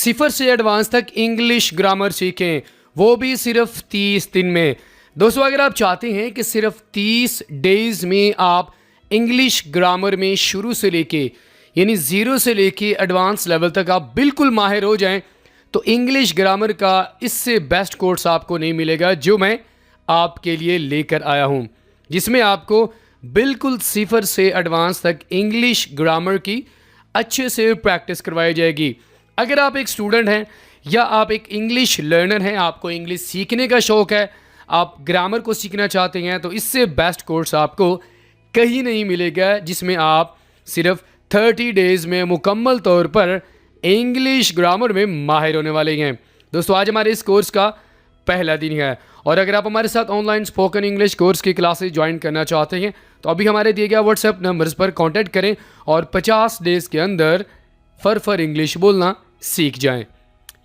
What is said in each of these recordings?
सिफर से एडवांस तक English grammar सीखें, वो भी सिर्फ 30 दिन में। दोस्तों अगर आप चाहते हैं कि सिर्फ 30 डेज में आप इंग्लिश ग्रामर में शुरू से लेके यानी ज़ीरो से लेके एडवांस लेवल तक आप बिल्कुल माहिर हो जाएं, तो इंग्लिश ग्रामर का इससे बेस्ट कोर्स आपको नहीं मिलेगा जो मैं आपके लिए लेकर आया हूं, जिसमें आपको बिल्कुल सिफर से एडवांस तक इंग्लिश ग्रामर की अच्छे से प्रैक्टिस करवाई जाएगी। अगर आप एक स्टूडेंट हैं या आप एक इंग्लिश लर्नर हैं, आपको इंग्लिश सीखने का शौक़ है, आप ग्रामर को सीखना चाहते हैं, तो इससे बेस्ट कोर्स आपको कहीं नहीं मिलेगा जिसमें आप सिर्फ 30 डेज़ में मुकम्मल तौर पर इंग्लिश ग्रामर में माहिर होने वाले हैं। दोस्तों आज हमारे इस कोर्स का पहला दिन है और अगर आप हमारे साथ ऑनलाइन स्पोकन इंग्लिश कोर्स की क्लासेस ज्वाइन करना चाहते हैं तो अभी हमारे दिए गए व्हाट्सएप नंबर्स पर कांटेक्ट करें और 50 डेज़ के अंदर फर इंग्लिश बोलना सीख जाएं।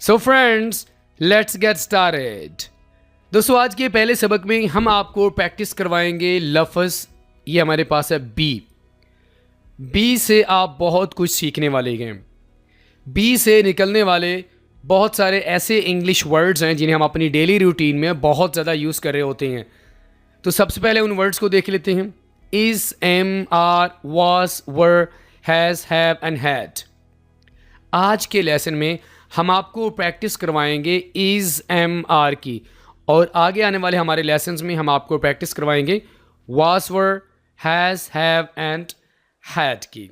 So friends let's get started. दोस्तों आज के पहले सबक में हम आपको प्रैक्टिस करवाएंगे लफ्ज़, ये हमारे पास है बी से आप बहुत कुछ सीखने वाले हैं। बी से निकलने वाले बहुत सारे ऐसे इंग्लिश वर्ड्स हैं जिन्हें हम अपनी डेली रूटीन में बहुत ज़्यादा यूज़ कर रहे होते हैं। तो सबसे पहले उन वर्ड्स को देख लेते हैं। Is, am, are, was, were, has, have and had. आज के लेसन में हम आपको प्रैक्टिस करवाएंगे इज़, एम, आर की, और आगे आने वाले हमारे लेसन्स में हम आपको प्रैक्टिस करवाएंगे was, were, has, have and had की।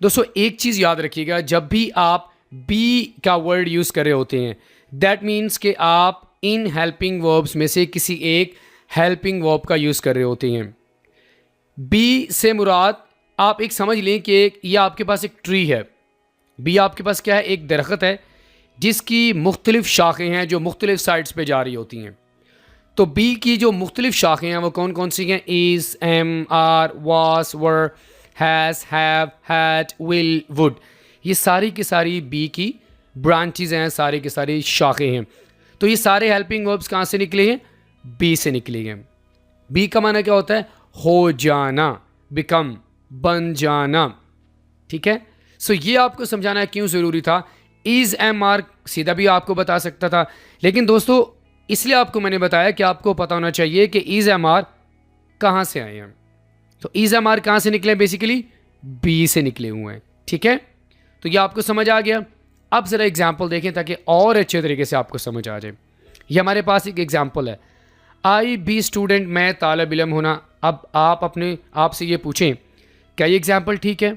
दोस्तों एक चीज़ याद रखिएगा, जब भी आप बी का वर्ड यूज़ कर रहे होते हैं दैट मीन्स कि आप इन हेल्पिंग वर्ब्स में से किसी एक हेल्पिंग वर्ब का यूज़ कर रहे होते हैं। बी से मुराद आप एक समझ लें कि यह आपके पास एक ट्री है। बी आपके पास क्या है, एक दरख्त है जिसकी मुख्तलिफ शाखें हैं जो मुख्तलिफ साइड्स पे जा रही होती हैं। तो बी की जो मुख्तलिफ शाखें हैं वो कौन कौन सी हैं? Is, am, are, was, were, has, have, had, will, would. ये सारी की सारी बी की ब्रांचेज हैं, सारी की सारी शाखें हैं। तो ये सारे हेल्पिंग वर्ब्स कहाँ से निकले हैं? बी से निकले हैं। बी का माना क्या होता है? हो जाना, बिकम, बन जाना। ठीक है, सो ये आपको समझाना क्यों ज़रूरी था। इज़, एम, आर सीधा भी आपको बता सकता था, लेकिन दोस्तों इसलिए आपको मैंने बताया कि आपको पता होना चाहिए कि इज़, एम, आर कहाँ से आए हैं। तो इज़, एम, आर कहाँ से निकले? बेसिकली बी से निकले हुए हैं। ठीक है, तो ये आपको समझ आ गया। अब ज़रा एग्जाम्पल देखें ताकि और अच्छे तरीके से आपको समझ आ जाए। ये हमारे पास एक एग्जाम्पल है, आई बी स्टूडेंट, मैं तालिब इल्म होना। अब आप अपने आप से ये पूछें क्या ये एग्जाम्पल ठीक है?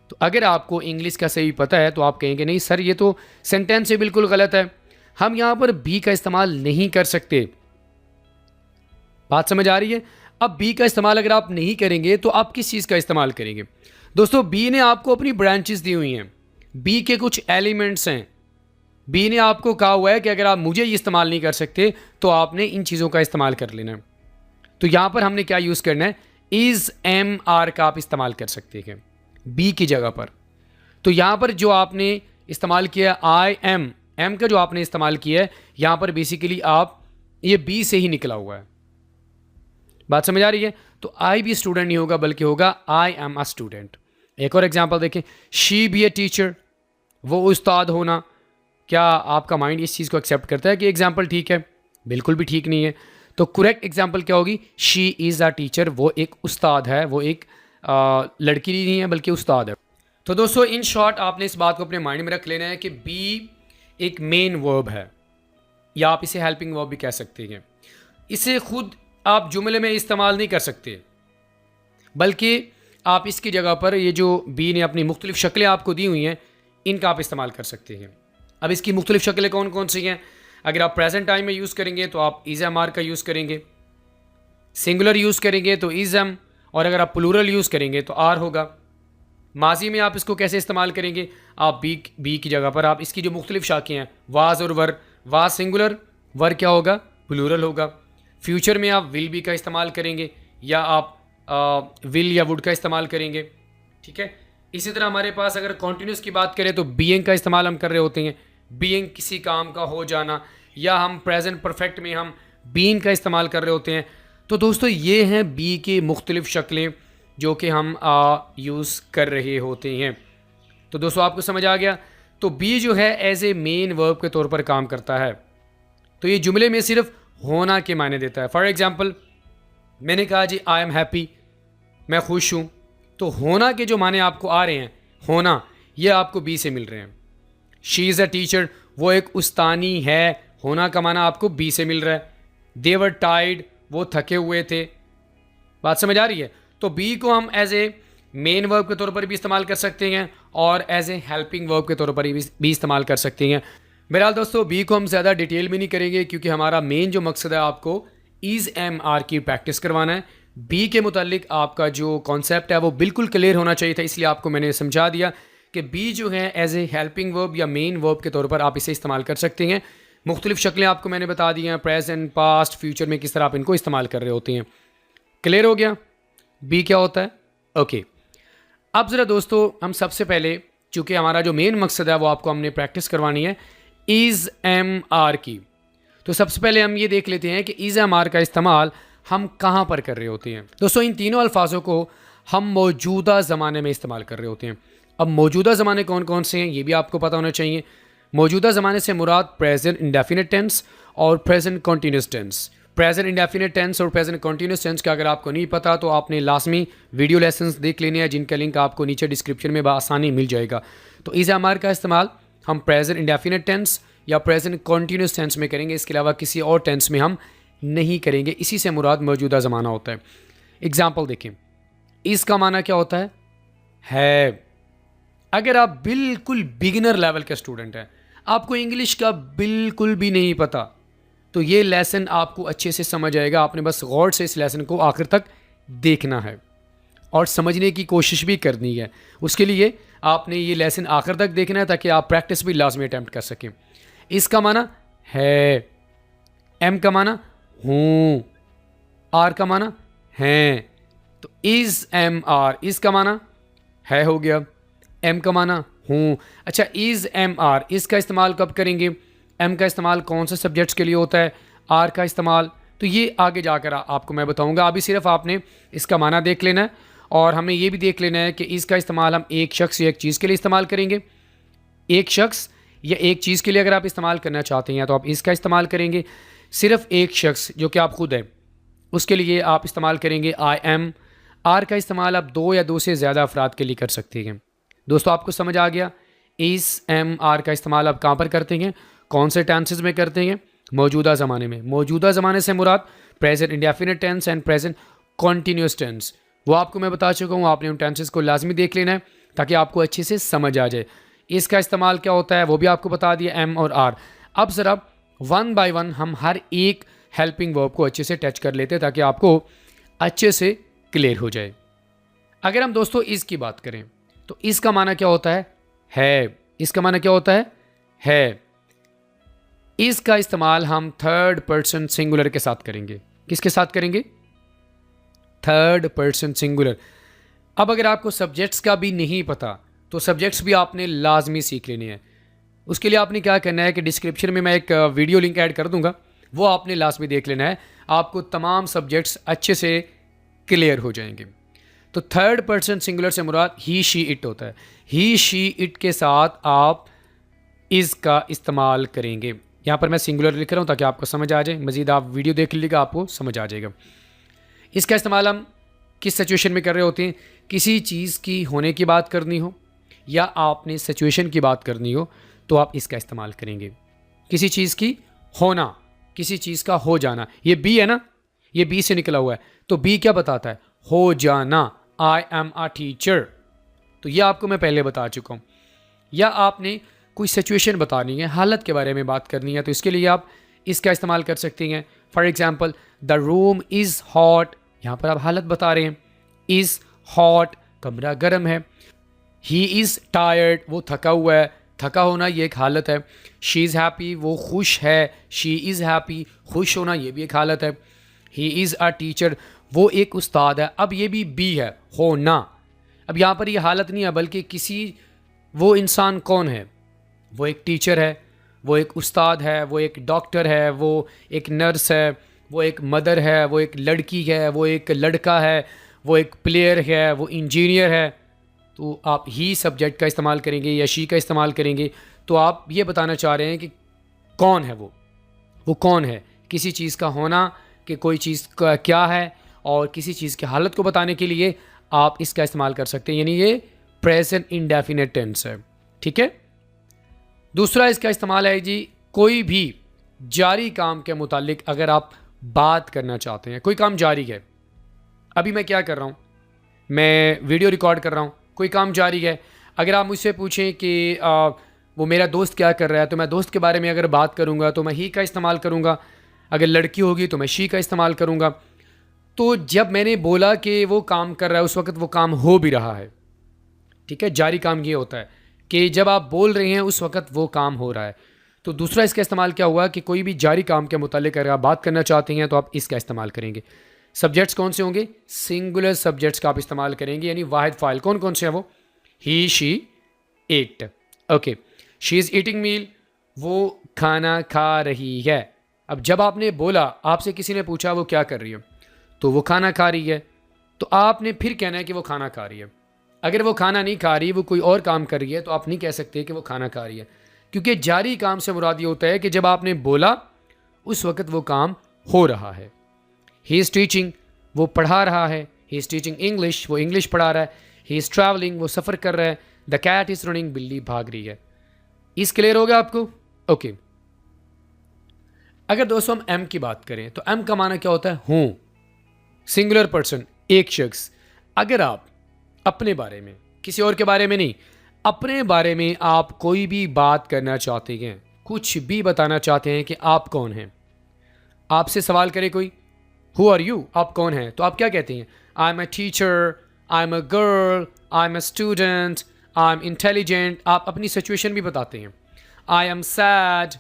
तो अगर आपको इंग्लिश का सही पता है तो आप कहेंगे नहीं सर ये तो सेंटेंस से बिल्कुल गलत है, हम यहाँ पर बी का इस्तेमाल नहीं कर सकते। बात समझ आ रही है? अब बी का इस्तेमाल अगर आप नहीं करेंगे तो आप किस चीज़ का इस्तेमाल करेंगे? दोस्तों बी ने आपको अपनी ब्रांचेस दी हुई हैं, बी के कुछ एलिमेंट्स हैं। बी ने आपको कहा हुआ है कि अगर आप मुझे ये इस्तेमाल नहीं कर सकते तो आपने इन चीज़ों का इस्तेमाल कर लेना है। तो यहाँ पर हमने क्या यूज़ करना है? इज़, एम, आर का आप इस्तेमाल कर सकते हैं बी की जगह पर। तो यहाँ पर जो आपने इस्तेमाल किया आई एम, एम का जो आपने इस्तेमाल किया है यहाँ पर बेसिकली आप ये बी से ही निकला हुआ है। बात समझ आ रही है? तो आई भी स्टूडेंट नहीं होगा बल्कि होगा आई एम अ स्टूडेंट। एक और एग्जांपल देखें, शी बी ए टीचर, वो उस्ताद होना। क्या आपका माइंड इस चीज़ को एक्सेप्ट करता है कि एग्जांपल ठीक है? बिल्कुल भी ठीक नहीं है। तो करेक्ट एग्जांपल क्या होगी? शी इज़ अ टीचर, वो एक उस्ताद है, वो एक लड़की नहीं है बल्कि उस्ताद है। तो दोस्तों इन शॉर्ट आपने इस बात को अपने माइंड में रख लेना है कि बी एक मेन वर्ब है, या आप इसे हेल्पिंग वर्ब भी कह सकते हैं। इसे खुद आप जुमले में इस्तेमाल नहीं कर सकते, बल्कि आप इसकी जगह पर ये जो बी ने अपनी मुख्तलिफ शक्लें आपको दी हुई हैं इनका आप इस्तेमाल कर सकते हैं। अब इसकी मुख्तलिफ शक्लें कौन कौन सी हैं? अगर आप प्रेजेंट टाइम में यूज़ करेंगे तो आप इज़, एम, आर का यूज़ करेंगे। सिंगुलर यूज़ करेंगे तो इज़, एम, और अगर आप प्लूरल यूज़ करेंगे तो आर होगा। माजी में आप इसको कैसे इस्तेमाल करेंगे? आप बी की जगह पर आप इसकी जो मुख्तलिफ शाखें हैं वाज और वर, वाज सिंगुलर, वर क्या होगा? प्लूरल होगा। फ्यूचर में आप विल बी का इस्तेमाल करेंगे या आप विल या वुड का इस्तेमाल करेंगे। ठीक है, इसी तरह हमारे पास अगर कॉन्टिन्यूस की बात करें तो बीइंग का इस्तेमाल हम कर रहे होते हैं। बीइंग किसी काम का हो जाना, या हम प्रेजेंट परफेक्ट में हम बीइंग का इस्तेमाल कर रहे होते हैं। तो दोस्तों ये हैं बी की मुख्तलिफ शक्लें जो कि हम यूज़ कर रहे होते हैं। तो दोस्तों आपको समझ आ गया। तो बी जो है एज ए मेन वर्ब के तौर पर काम करता है। तो ये जुमले में सिर्फ होना के मायने देता है। फॉर एग्जाम्पल मैंने कहा जी आई एम हैप्पी, मैं खुश हूँ, तो होना के जो माने आपको आ रहे हैं, होना, ये आपको बी से मिल रहे हैं। शी इज़ अ टीचर, वो एक उस्तानी है, होना का माना आपको बी से मिल रहा है। दे वर टायर्ड, वो थके हुए थे। बात समझ आ रही है? तो बी को हम एज ए मेन वर्ब के तौर पर भी इस्तेमाल कर सकते हैं और एज ए हेल्पिंग वर्ब के तौर पर भी इस्तेमाल कर सकते हैं। बहरहाल दोस्तों, बी को हम ज़्यादा डिटेल में नहीं करेंगे क्योंकि हमारा मेन जो मकसद है आपको इज़ एम आर की प्रैक्टिस करवाना है। बी के मुतालिक आपका जो कॉन्सेप्ट है वो बिल्कुल क्लियर होना चाहिए था, इसलिए आपको मैंने समझा दिया कि बी जो है एज ए हेल्पिंग वर्ब या मेन वर्ब के तौर पर आप इसे इस्तेमाल कर सकते हैं। मुख्तलिफ शक्लें आपको मैंने बता दी हैं, प्रेजेंट, पास्ट, फ्यूचर में किस तरह आप इनको इस्तेमाल कर रहे होते हैं। क्लियर हो गया बी क्या होता है? ओके। अब ज़रा दोस्तों, हम सबसे पहले, चूँकि हमारा जो मेन मकसद है वो आपको हमने प्रैक्टिस करवानी है इज़ एम आर की, तो सबसे पहले हम ये देख लेते हैं कि इज़ एम आर का इस्तेमाल हम कहाँ पर कर रहे होते हैं। दोस्तों, इन तीनों अल्फाजों को हम मौजूदा ज़माने में इस्तेमाल कर रहे होते हैं। अब मौजूदा ज़माने कौन कौन से हैं ये भी आपको पता होना चाहिए। मौजूदा ज़माने से मुराद प्रेजेंट इंडेफिनिट टेंस और present continuous tense. Present indefinite tense और प्रेजेंट कॉन्टीन्यूस टेंस का अगर आपको नहीं पता तो आपने लाजमी वीडियो लेसन्स देख लेने हैं, जिनका लिंक आपको नीचे डिस्क्रिप्शन में आसानी मिल जाएगा। तो इज़ एम आर का इस्तेमाल हम प्रेजेंट इंडेफिनिट टेंस या प्रेजेंट कॉन्टीन्यूस टेंस में करेंगे, इसके अलावा किसी और टेंस में हम नहीं करेंगे। इसी से मुराद मौजूदा ज़माना होता है। एग्जाम्पल देखें, इसका माना क्या होता है। अगर आप बिल्कुल बिगिनर लेवल के स्टूडेंट हैं, आपको इंग्लिश का बिल्कुल भी नहीं पता, तो ये लेसन आपको अच्छे से समझ आएगा। आपने बस गौर से इस लेसन को आखिर तक देखना है और समझने की कोशिश भी करनी है। उसके लिए आपने ये लेसन आखिर तक देखना है ताकि आप प्रैक्टिस भी लाजमी अटैम्प्ट कर सकें। इसका माना है, एम का माना हूँ, आर का माना हैं, तो इज़ एम आर, इसका माना है हो गया, एम का माना हूँ। अच्छा, इज़ एम आर, इसका इस्तेमाल कब करेंगे? एम का इस्तेमाल कौन से सब्जेक्ट्स के लिए होता है? आर का इस्तेमाल तो ये आगे जाकर आपको मैं बताऊंगा। अभी सिर्फ आपने इसका माना देख लेना है और हमें ये भी देख लेना है कि इसका इस्तेमाल हम एक शख्स या एक चीज़ के लिए इस्तेमाल करेंगे। एक शख्स या एक चीज़ के लिए अगर आप इस्तेमाल करना चाहते हैं तो आप इसका इस्तेमाल करेंगे। सिर्फ एक शख्स जो कि आप खुद हैं, उसके लिए आप इस्तेमाल करेंगे आई एम। आर का इस्तेमाल आप दो या दो से ज़्यादा अफराद के लिए कर सकते हैं। दोस्तों, आपको समझ आ गया इज़ एम आर का इस्तेमाल आप कहाँ पर करते हैं, कौन से टेंसेस में करते हैं? मौजूदा ज़माने में। मौजूदा ज़माने से मुराद present indefinite tense and present continuous tense. वो आपको मैं बता चुका हूँ, आपने उन टेंसेस को लाजमी देख लेना है ताकि आपको अच्छे से समझ आ जाए। इसका इस्तेमाल क्या होता है वो भी आपको बता दिया, एम और आर। अब ज़रा वन बाय वन हम हर एक हेल्पिंग वर्ब को अच्छे से टच कर लेते हैं ताकि आपको अच्छे से क्लियर हो जाए। अगर हम दोस्तों इस की बात करें तो इसका माना क्या होता है। इसका माना क्या होता है। इसका इस्तेमाल हम थर्ड पर्सन सिंगुलर के साथ करेंगे। किसके साथ करेंगे? Third person singular. अब अगर आपको सब्जेक्ट्स का भी नहीं पता तो सब्जेक्ट्स भी आपने लाजमी सीख लेने हैं। उसके लिए आपने क्या करना है कि डिस्क्रिप्शन में मैं एक वीडियो लिंक ऐड कर दूंगा, वो आपने लाजमी देख लेना है। आपको तमाम सब्जेक्ट्स अच्छे से क्लियर हो जाएंगे। तो थर्ड पर्सन सिंगुलर से मुराद ही शी इट होता है। ही शी इट के साथ आप इज़ का इस्तेमाल करेंगे। यहाँ पर मैं सिंगुलर लिख रहा हूँ ताकि आपको समझ आ जाए। मज़ीद आप वीडियो देख लीजिएगा, आपको समझ आ जाएगा। इसका इस्तेमाल हम किस सिचुएशन में कर रहे होते हैं? किसी चीज़ की होने की बात करनी हो या आपने सिचुएशन की बात करनी हो तो आप इसका इस्तेमाल करेंगे। किसी चीज़ की होना, किसी चीज़ का हो जाना। ये बी है ना, ये बी से निकला हुआ है, तो बी क्या बताता है? हो जाना। आई एम अ टीचर, तो ये आपको मैं पहले बता चुका हूँ। या आपने कोई सिचुएशन बतानी है, हालत के बारे में बात करनी है, तो इसके लिए आप इसका इस्तेमाल कर सकते हैं। For example, the room is hot, यहाँ पर आप हालत बता रहे हैं। इज़ हॉट, कमरा गर्म है। ही इज़ टायर्ड, वो थका हुआ है। थका होना ये एक हालत है। शी इज़ हैप्पी, वो खुश है। शी इज़ हैप्पी, खुश होना ये भी एक हालत है। ही इज़ अ टीचर, वो एक उस्ताद है। अब ये भी बी है, होना। अब यहाँ पर ये हालत नहीं है बल्कि किसी, वो इंसान कौन है? वो एक टीचर है, वो एक उस्ताद है, वो एक डॉक्टर है, वो एक नर्स है, वो एक मदर है, वो एक लड़की है, वो एक लड़का है, वो एक प्लेयर है, वो इंजीनियर है। तो आप ही सब्जेक्ट का इस्तेमाल करेंगे या शी का इस्तेमाल करेंगे तो आप ये बताना चाह रहे हैं कि कौन है वो कौन है, किसी चीज़ का होना कि कोई चीज़ का क्या है, और किसी चीज़ की हालत को बताने के लिए आप इसका इस्तेमाल कर सकते हैं, यानी ये प्रेजेंट इंडेफिनिट टेंस है। ठीक है। दूसरा इसका इस्तेमाल है जी, कोई भी जारी काम के मुतालिक अगर आप बात करना चाहते हैं, कोई काम जारी है, अभी मैं क्या कर रहा हूँ, मैं वीडियो रिकॉर्ड कर रहा हूँ, कोई काम जारी है। अगर आप मुझसे पूछें कि वो मेरा दोस्त क्या कर रहा है, तो मैं दोस्त के बारे में अगर बात करूँगा तो मैं ही का इस्तेमाल करूँगा, अगर लड़की होगी तो मैं शी का इस्तेमाल करूँगा। तो जब मैंने बोला कि वो काम कर रहा है, उस वक्त वो काम हो भी रहा है। ठीक है, जारी काम ये होता है कि जब आप बोल रहे हैं उस वक्त वो काम हो रहा है। तो दूसरा इसका इस्तेमाल क्या हुआ कि कोई भी जारी काम के मुतालिक अगर आप बात करना चाहते हैं तो आप इसका इस्तेमाल करेंगे। सब्जेक्ट्स कौन से होंगे, सिंगुलर सब्जेक्ट्स का आप इस्तेमाल करेंगे, यानी वाहिद फ़ाइल। कौन कौन से हैं वो, he she ate, okay, she is eating meal, वो खाना खा रही है। अब जब आपने बोला, आपसे किसी ने पूछा वो क्या कर रही है, तो वो खाना खा रही है, तो आपने फिर कहना है कि वो खाना खा रही है। अगर वो खाना नहीं खा रही, वो कोई और काम कर रही है, तो आप नहीं कह सकते कि वो खाना खा रही है, क्योंकि जारी काम से मुराद ये होता है कि जब आपने बोला उस वक्त वो काम हो रहा है। ही इज़ टीचिंग, वो पढ़ा रहा है, ही इज़ टीचिंग इंग्लिश, वो इंग्लिश पढ़ा रहा है। ही इज़ ट्रैवलिंग, वो सफ़र कर रहा है। द कैट इज़ रनिंग, बिल्ली भाग रही है। इस क्लियर हो गया आपको, ओके। अगर दोस्तों हम एम की बात करें तो एम का माना क्या होता है, हूँ, सिंगुलर पर्सन, एक शख्स। अगर आप अपने बारे में, किसी और के बारे में नहीं, अपने बारे में आप कोई भी बात करना चाहते हैं, कुछ भी बताना चाहते हैं कि आप कौन हैं, आपसे सवाल करे कोई, हु आर यू, आप कौन हैं, तो आप क्या कहते हैं, I am a teacher, I am a girl, I am a student, I am intelligent. आप अपनी सिचुएशन भी बताते हैं। आई एम सैड,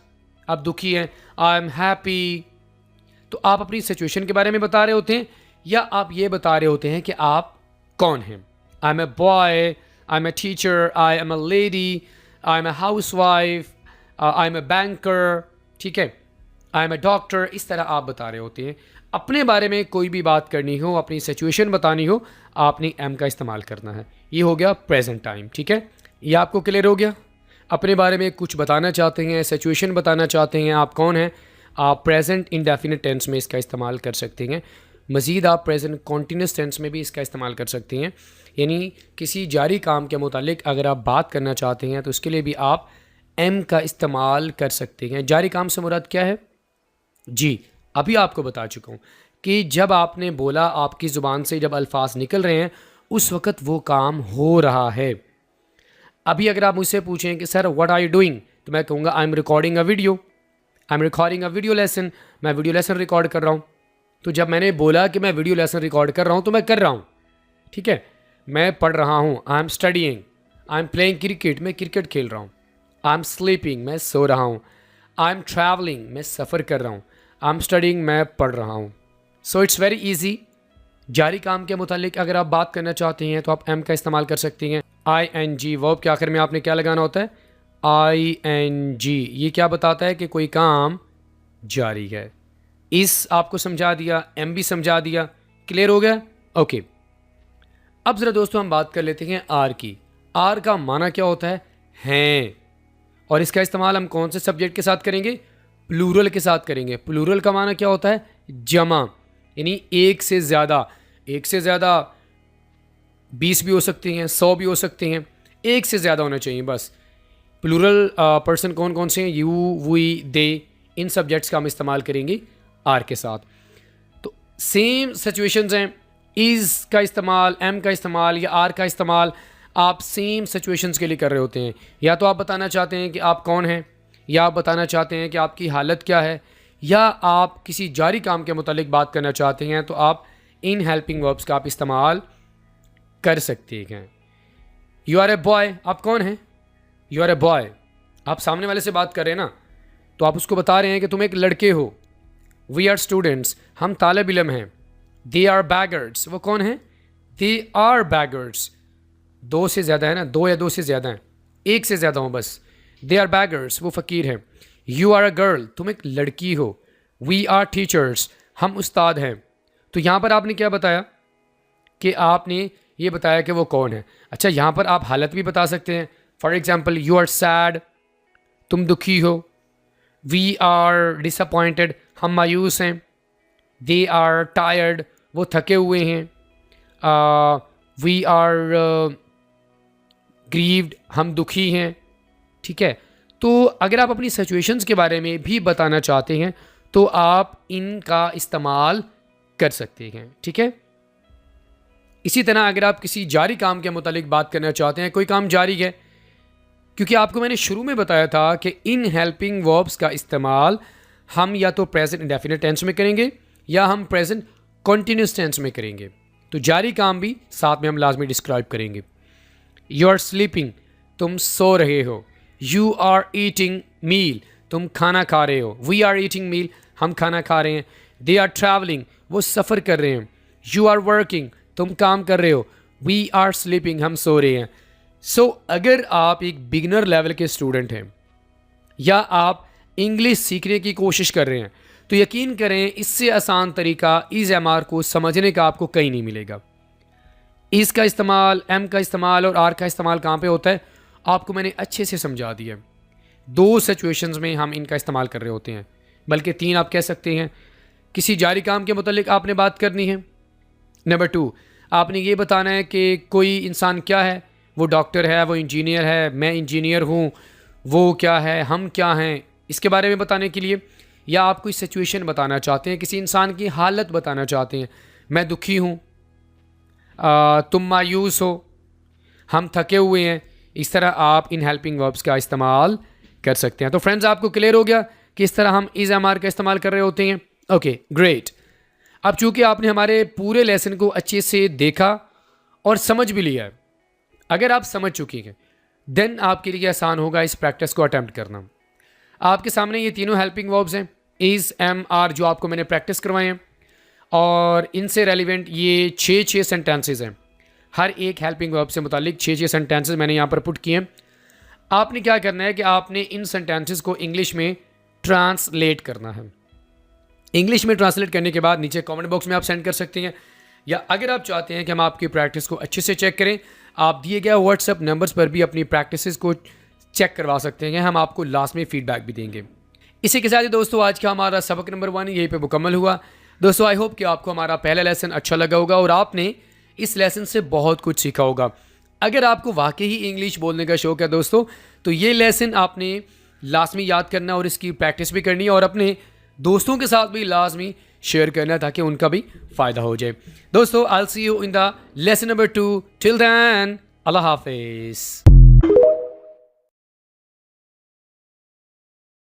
आप दुखी हैं। आई एम हैप्पी, तो आप अपनी सिचुएशन के बारे में बता रहे होते हैं, या आप ये बता रहे होते हैं कि आप कौन हैं। I am a boy, I am a teacher, I am a lady, I am a house wife, I am a banker, ठीक है, आई एम अ डॉक्टर। इस तरह आप बता रहे होते हैं। अपने बारे में कोई भी बात करनी हो, अपनी सिचुएशन बतानी हो, आपने एम का इस्तेमाल करना है। ये हो गया प्रेजेंट टाइम। ठीक है, ये आपको क्लियर हो गया। अपने बारे में कुछ बताना चाहते हैं, सिचुएशन बताना चाहते हैं, आप कौन हैं, आप प्रेजेंट इंडेफिनिट टेंस में इसका इस्तेमाल कर सकते हैं। मज़ीद आप प्रेजेंट कॉन्टीन्यूस टेंस में भी इसका इस्तेमाल कर सकते हैं, यानी किसी जारी काम के मुतालिक अगर आप बात करना चाहते हैं तो उसके लिए भी आप एम का इस्तेमाल कर सकते हैं। जारी काम से मुराद क्या है जी, अभी आपको बता चुका हूँ कि जब आपने बोला, आपकी ज़ुबान से जब अल्फाज निकल रहे हैं, उस वक़्त वो काम हो रहा है। अभी अगर आप मुझसे पूछें कि sir what are you doing, तो मैं कहूँगा I am recording a video, I am recording a video lesson, मैं वीडियो लेसन रिकॉर्ड कर रहा हूँ। तो जब मैंने बोला कि मैं वीडियो लेसन रिकॉर्ड कर रहा हूँ, तो मैं कर रहा हूँ। ठीक है, मैं पढ़ रहा हूँ, I am studying, I am playing cricket, मैं क्रिकेट खेल रहा हूँ। आई एम स्लीपिंग, मैं सो रहा हूँ। आई एम ट्रैवलिंग, मैं सफ़र कर रहा हूँ। आई एम स्टडीइंग, मैं पढ़ रहा हूँ। So it's very easy. जारी काम के मुतालिक अगर आप बात करना चाहते हैं तो आप एम का इस्तेमाल कर सकती हैं। आई एन जी, वर्ब के आखिर में आपने क्या लगाना होता है, आई एन जी। ये क्या बताता है कि कोई काम जारी है। इस आपको समझा दिया, एम भी समझा दिया, क्लियर हो गया, ओके। अब ज़रा दोस्तों हम बात कर लेते हैं आर की। आर का माना क्या होता है, हैं, और इसका इस्तेमाल हम कौन से सब्जेक्ट के साथ करेंगे, प्लूरल के साथ करेंगे। प्लूरल का माना क्या होता है, जमा, यानी एक से ज़्यादा। एक से ज़्यादा 20 भी हो सकते हैं, 100 भी हो सकते हैं, एक से ज़्यादा होना चाहिए बस। प्लूरल पर्सन कौन कौन से हैं, यू, वी, दे, इन सब्जेक्ट्स का हम इस्तेमाल करेंगे आर के साथ। तो सेम सिचुएशंस हैं, इज़ का इस्तेमाल, एम का इस्तेमाल या आर का इस्तेमाल आप सेम सिचुएशंस के लिए कर रहे होते हैं। या तो आप बताना चाहते हैं कि आप कौन हैं, या आप बताना चाहते हैं कि आपकी हालत क्या है, या आप किसी जारी काम के मुतालिक बात करना चाहते हैं, तो आप इन हेल्पिंग वर्ब्स का आप इस्तेमाल कर सकते हैं। यू आर ए बॉय, आप कौन हैं, यू आर ए बॉय। आप सामने वाले से बात कर रहे हैं ना, तो आप उसको बता रहे हैं कि तुम एक लड़के हो। वी आर स्टूडेंट्स, हम तालिब इल्म हैं। दे आर बैगर्स, वो कौन हैं, दे आर बैगर्स। दो से ज़्यादा है ना, दो या दो से ज़्यादा हैं, एक से ज़्यादा हो बस। दे आर बैगर्स, वो फ़कीर हैं। यू आर अ गर्ल, तुम एक लड़की हो। वी आर टीचर्स, हम उस्ताद हैं। तो यहाँ पर आपने क्या बताया कि आपने ये बताया कि वो कौन है। अच्छा, यहाँ पर आप हालत भी बता सकते हैं। For example, you are sad, तुम दुखी हो। वी आर डिसअपॉइंटेड, हम मायूस हैं। दे आर टायर्ड, वो थके हुए हैं। वी आर ग्रीव्ड, हम दुखी हैं। ठीक है, तो अगर आप अपनी सिचुएशंस के बारे में भी बताना चाहते हैं तो आप इनका इस्तेमाल कर सकते हैं। ठीक है, इसी तरह अगर आप किसी जारी काम के मुतालिक बात करना चाहते हैं, कोई काम जारी है, क्योंकि आपको मैंने शुरू में बताया था कि इन हेल्पिंग वर्ब्स का इस्तेमाल हम या तो प्रेजेंट इंडेफिनिट टेंस में करेंगे या हम प्रेजेंट कॉन्टिन्यूस टेंस में करेंगे। तो जारी काम भी साथ में हम लाजमी डिस्क्राइब करेंगे। यू आर स्लीपिंग, तुम सो रहे हो। यू आर ईटिंग मील, तुम खाना खा रहे हो। वी आर ईटिंग मील, हम खाना खा रहे हैं। दे आर ट्रैवलिंग, वो सफ़र कर रहे हैं। यू आर वर्किंग, तुम काम कर रहे हो। वी आर स्लीपिंग, हम सो रहे हैं। सो अगर आप एक बिगिनर लेवल के स्टूडेंट हैं या आप इंग्लिश सीखने की कोशिश कर रहे हैं तो यकीन करें इससे आसान तरीका इज़ एम आर को समझने का आपको कहीं नहीं मिलेगा। इस का इस्तेमाल, एम का इस्तेमाल और आर का इस्तेमाल कहाँ पे होता है आपको मैंने अच्छे से समझा दिया। 2 सिचुएशंस में हम इनका इस्तेमाल कर रहे होते हैं, बल्कि 3 आप कह सकते हैं। किसी जारी काम के मुतालिक आपने बात करनी है। नंबर 2, आपने ये बताना है कि कोई इंसान क्या है, वो डॉक्टर है, वो इंजीनियर है, मैं इंजीनियर हूँ, वो क्या है, हम क्या हैं, इसके बारे में बताने के लिए। या आप कोई सिचुएशन बताना चाहते हैं, किसी इंसान की हालत बताना चाहते हैं। मैं दुखी हूँ, तुम मायूस हो, हम थके हुए हैं। इस तरह आप इन हेल्पिंग वर्ब्स का इस्तेमाल कर सकते हैं। तो फ्रेंड्स, आपको क्लियर हो गया कि इस तरह हम इज़ एम आर का इस्तेमाल कर रहे होते हैं। Okay, great. अब चूँकि आपने हमारे पूरे लेसन को अच्छे से देखा और समझ भी लिया है, अगर आप समझ चुके हैं देन आपके लिए आसान होगा इस प्रैक्टिस को अटैम्प्ट करना। आपके सामने ये तीनों हेल्पिंग वर्ब्स हैं, इज़, एम, आर, जो आपको मैंने प्रैक्टिस करवाए हैं, और इनसे रेलिवेंट ये 6 सेंटेंसेस हैं। हर एक हेल्पिंग वर्ब से मुतालिक 6 सेंटेंसेस मैंने यहाँ पर पुट किए हैं। आपने क्या करना है कि आपने इन सेंटेंसेस को इंग्लिश में ट्रांसलेट करना है। इंग्लिश में ट्रांसलेट करने के बाद नीचे कमेंट बॉक्स में आप सेंड कर सकते हैं, या अगर आप चाहते हैं कि हम आपकी प्रैक्टिस को अच्छे से चेक करें, आप दिए गए व्हाट्सएप नंबर्स पर भी अपनी प्रैक्टिसेस को चेक करवा सकते हैं। हम आपको लास्ट में फीडबैक भी देंगे। इसी के साथ ही दोस्तों आज का हमारा सबक नंबर 1 यहीं पे मुकम्मल हुआ। दोस्तों, आई होप कि आपको हमारा पहला लेसन अच्छा लगा होगा और आपने इस लेसन से बहुत कुछ सीखा होगा। अगर आपको वाकई ही इंग्लिश बोलने का शौक है दोस्तों, तो ये लेसन आपने लाजमी याद करना और इसकी प्रैक्टिस भी करनी है और अपने दोस्तों के साथ भी लाजमी शेयर करना ताकि उनका भी फ़ायदा हो जाए। दोस्तों, I will see you in the lesson number 2। Till then, Allah हाफिज़।